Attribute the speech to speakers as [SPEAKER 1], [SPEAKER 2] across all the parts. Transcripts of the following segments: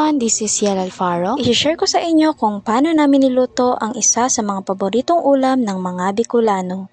[SPEAKER 1] everyone, this is Yel Alfaro. I-share ko sa inyo kung paano namin niluto ang isa sa mga paboritong ulam ng mga Bicolano.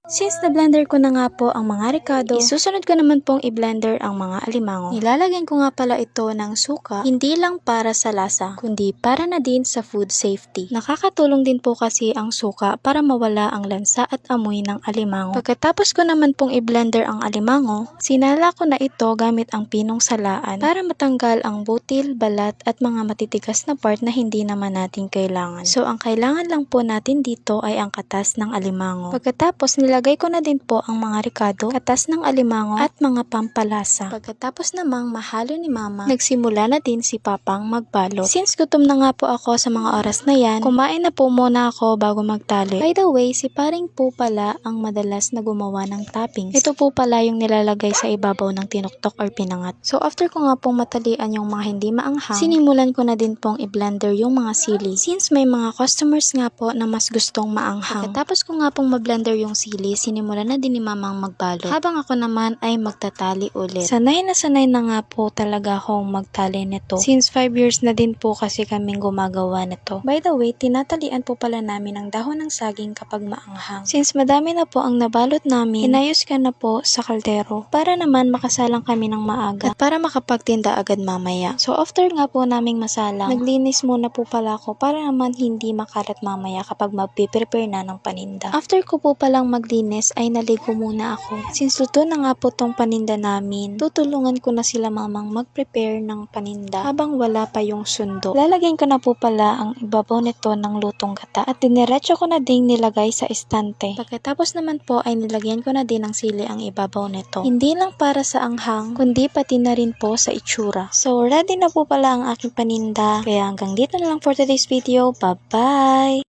[SPEAKER 1] Since na-blender ko na nga po ang mga ricado, isusunod ko naman pong i-blender ang mga alimango. Nilalagyan ko nga pala ito ng suka, hindi lang para sa lasa, kundi para na din sa food safety. Nakakatulong din po kasi ang suka para mawala ang lansa at amoy ng alimango. Pagkatapos ko naman pong i-blender ang alimango, sinala ko na ito gamit ang pinong salaan para matanggal ang butil, balat at mga matitigas na part na hindi naman natin kailangan. So ang kailangan lang po natin dito ay ang katas ng alimango. Pagkatapos nilagay ko na din po ang mga ricado, katas ng alimango at mga pampalasa. Pagkatapos namang mahalo ni mama, nagsimula na din si papang magbalot. Since gutom na nga po ako sa mga oras na yan, kumain na po muna ako bago magtali. By the way, si paring po pala ang madalas na gumawa ng toppings. Ito po pala yung nilalagay sa ibabaw ng tinuktok or pinangat. So after ko nga pong matalian yung mga hindi maanghang, sinimulan ko na din pong i-blender yung mga sili. Since may mga customers nga po na mas gustong maanghang. Pagkatapos ko nga pong ma-blender yung sili, sinimulan na din ni mamang magbalot. Habang ako naman ay magtatali ulit. Sanay na nga po talaga akong magtali nito. Since 5 years na din po kasi kaming gumagawa nito. By the way, tinatalian po pala namin ang dahon ng saging kapag maanghang. Since madami na po ang nabalot namin, inayos ka na po sa kaldero para naman makasalang kami ng maaga at para makapagtinda agad mamaya. So after nga po naming masalang, naglinis muna po pala ako para naman hindi makalat mamaya kapag magpiprepare na ng paninda. After ko po palang maglinis ay naligo muna ako. Since luto na nga po tong paninda namin, tutulungan ko na sila mamang mag-prepare ng paninda habang wala pa yung sundo. Lalagyan ko na po pala ang ibabaw nito ng lutong gata at diniretso ko na ding nilagay sa estante. Pagkatapos naman po ay nilagyan ko na din ng sili ang ibabaw nito. Hindi lang para sa anghang, kundi pati na rin po sa itsura. So ready na po pala ang aking paninda. Kaya hanggang dito na lang for today's video. Bye-bye!